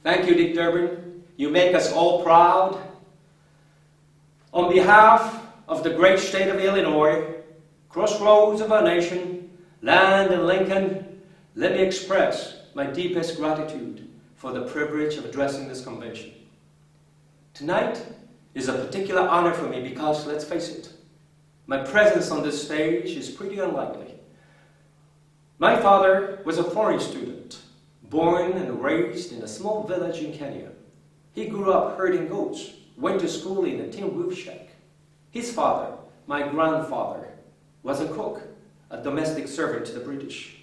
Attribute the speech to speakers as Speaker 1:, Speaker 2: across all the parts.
Speaker 1: Thank you, Dick Durbin. You make us all proud. On behalf of the great state of Illinois, crossroads of our nation, land and Lincoln, let me express my deepest gratitude for the privilege of addressing this convention. Tonight is a particular honor for me because, let's face it, my presence on this stage is pretty unlikely. My father was a foreign student, born and raised in a small village in Kenya. He grew up herding goats, went to school in a tin roof shack. His father, my grandfather, was a cook, a domestic servant to the British.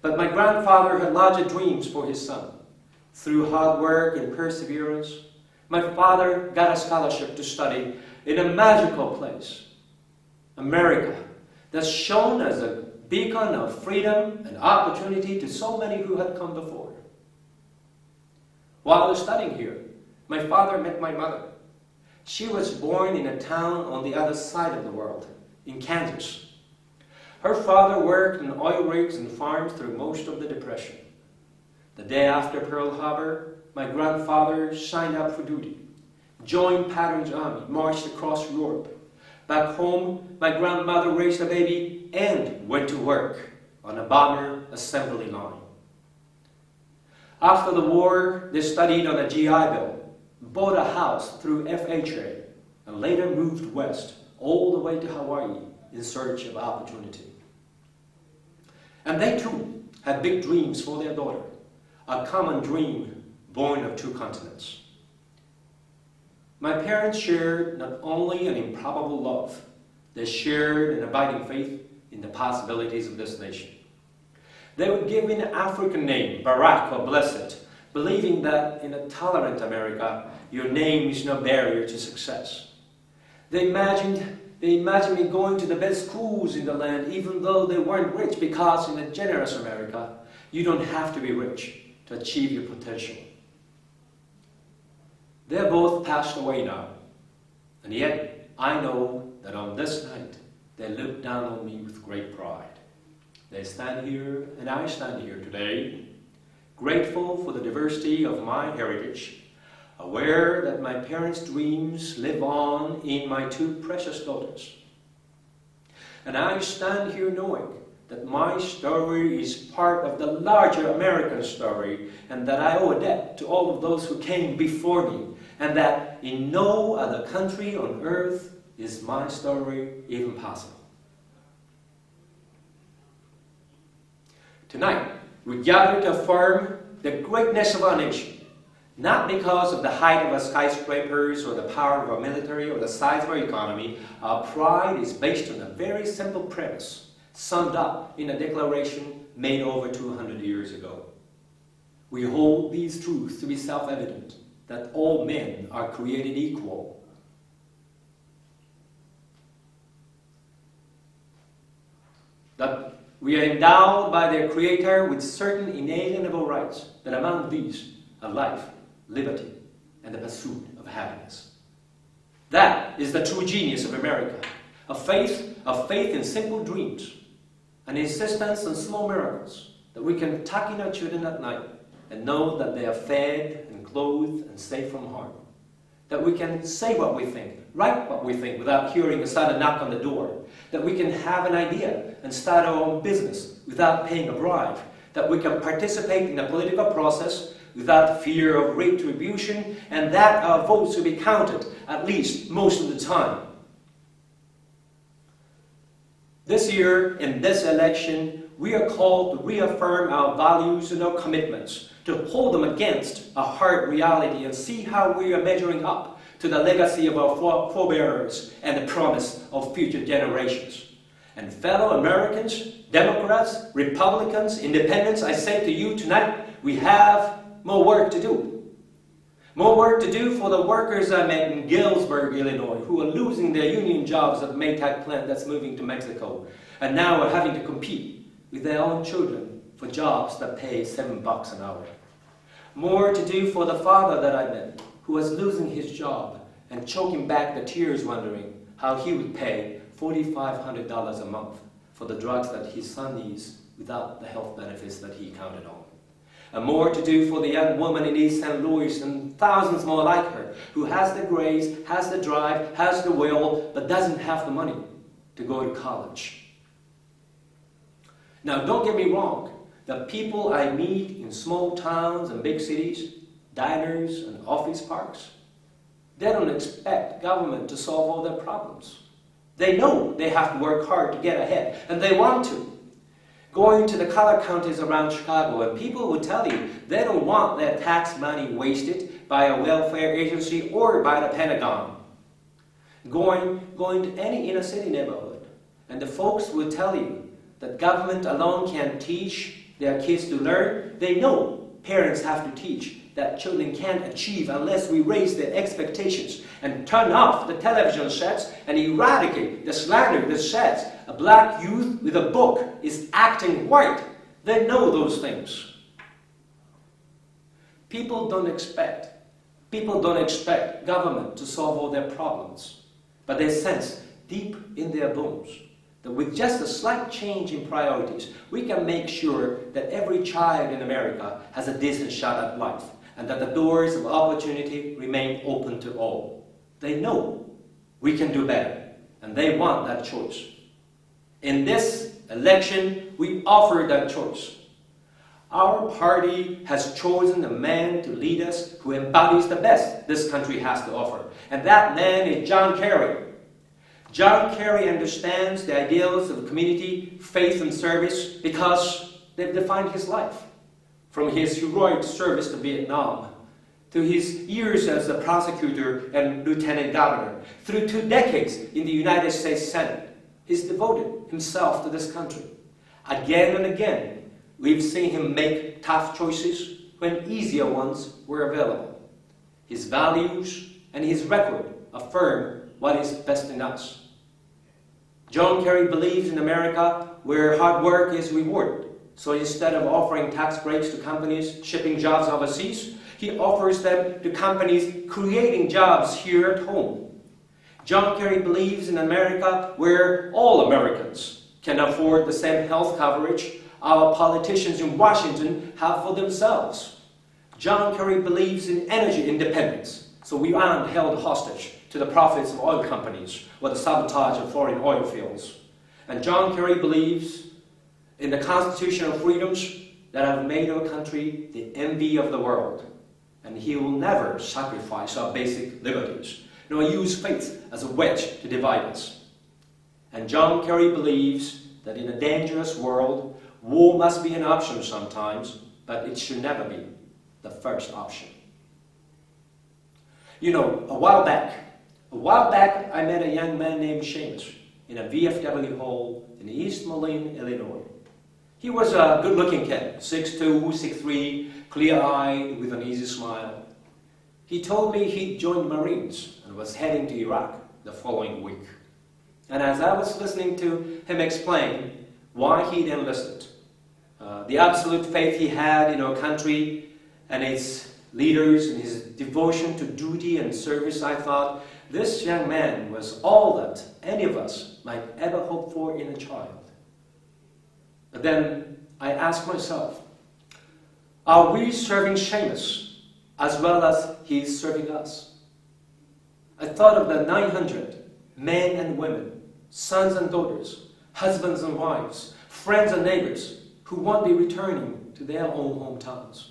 Speaker 1: But my grandfather had larger dreams for his son. Through hard work and perseverance, my father got a scholarship to study in a magical place, America, that's shown as a beacon of freedom and opportunity to so many who had come before. While studying here, my father met my mother. She was born in a town on the other side of the world, in Kansas. Her father worked in oil rigs and farms through most of the Depression. The day after Pearl Harbor, my grandfather signed up for duty, joined Patton's army, marched across Europe. Back home, my grandmother raised a baby and went to work on a bomber assembly line. After the war, they studied on a GI Bill, bought a house through FHA, and later moved west, all the way to Hawaii in search of opportunity. And they too had big dreams for their daughter, a common dream born of two continents. My parents shared not only an improbable love, they shared an abiding faith in the possibilities of this nation. They would give an African name, Barak or Blessed, believing that in a tolerant America, your name is no barrier to success. They imagined me going to the best schools in the land, even though they weren't rich, because in a generous America, you don't have to be rich to achieve your potential. They're both passed away now, and yet I know that on this night, they look down on me with great pride. They stand here, and I stand here today, grateful for the diversity of my heritage, aware that my parents' dreams live on in my two precious daughters. And I stand here knowing that my story is part of the larger American story, and that I owe a debt to all of those who came before me, and that in no other country on earth is my story even possible. Tonight, we gather to affirm the greatness of our nation, not because of the height of our skyscrapers or the power of our military or the size of our economy. Our pride is based on a very simple premise, summed up in a declaration made over 200 years ago. We hold these truths to be self-evident, that all men are created equal. That we are endowed by their Creator with certain inalienable rights, that among these are life, liberty, and the pursuit of happiness. That is the true genius of America, a faith in simple dreams, an insistence on small miracles, that we can tuck in our children at night and know that they are fed and clothed and safe from harm. That we can say what we think, write what we think without hearing a sudden knock on the door. That we can have an idea and start our own business without paying a bribe. That we can participate in the political process without fear of retribution, and that our votes will be counted, at least most of the time. This year, in this election, we are called to reaffirm our values and our commitments, to hold them against a hard reality and see how we are measuring up to the legacy of our forebears and the promise of future generations. And fellow Americans, Democrats, Republicans, Independents, I say to you tonight, we have more work to do. More work to do for the workers I met in Galesburg, Illinois, who are losing their union jobs at the Maytag plant that's moving to Mexico, and now are having to compete with their own children for jobs that pay $7 an hour. More to do for the father that I met, who was losing his job and choking back the tears wondering how he would pay $4,500 a month for the drugs that his son needs without the health benefits that he counted on. and more to do for the young woman in East St. Louis and thousands more like her, who has the grace, has the drive, has the will, but doesn't have the money to go to college. Now, don't get me wrong. The people I meet in small towns and big cities, diners and office parks, they don't expect government to solve all their problems. They know they have to work hard to get ahead, and they want to. Going to the color counties around Chicago, and people will tell you they don't want their tax money wasted by a welfare agency or by the Pentagon. Going to any inner city neighborhood, and the folks will tell you that government alone can't teach their kids to learn. They know parents have to teach that children can't achieve unless we raise their expectations and turn off the television sets and eradicate the slander that says a black youth with a book is acting white. They know those things. People don't expect government to solve all their problems, but they sense deep in their bones that with just a slight change in priorities, we can make sure that every child in America has a decent shot at life, and that the doors of opportunity remain open to all. They know we can do better, and they want that choice. In this election, we offer that choice. Our party has chosen a man to lead us who embodies the best this country has to offer, and that man is John Kerry. John Kerry understands the ideals of community, faith, and service because they've defined his life. From his heroic service to Vietnam, to his years as a prosecutor and lieutenant governor, through 2 decades in the United States Senate, he's devoted himself to this country. Again and again, we've seen him make tough choices when easier ones were available. His values and his record affirm what is best in us. John Kerry believes in America where hard work is rewarded. So instead of offering tax breaks to companies shipping jobs overseas, he offers them to companies creating jobs here at home. John Kerry believes in America where all Americans can afford the same health coverage our politicians in Washington have for themselves. John Kerry believes in energy independence, so we aren't held hostage to the profits of oil companies or the sabotage of foreign oil fields. And John Kerry believes in the constitutional freedoms that have made our country the envy of the world. And he will never sacrifice our basic liberties, nor use faith as a wedge to divide us. And John Kerry believes that in a dangerous world, war must be an option sometimes, but it should never be the first option. You know, a while back, I met a young man named Seamus in a VFW hall in East Moline, Illinois. He was a good-looking kid, 6'2", 6'3", clear-eyed, with an easy smile. He told me he'd joined the Marines and was heading to Iraq the following week. And as I was listening to him explain why he'd enlisted, the absolute faith he had in our country and its leaders and his devotion to duty and service, I thought, this young man was all that any of us might ever hope for in a child. But then I asked myself, are we serving Seamus as well as he's serving us? I thought of the 900 men and women, sons and daughters, husbands and wives, friends and neighbors who won't be returning to their own hometowns.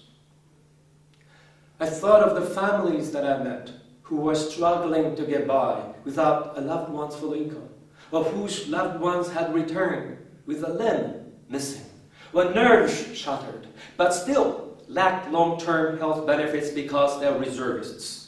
Speaker 1: I thought of the families that I met who were struggling to get by without a loved one's full income, or whose loved ones had returned with a limb missing, or nerves shattered, but still lacked long-term health benefits because they're reservists.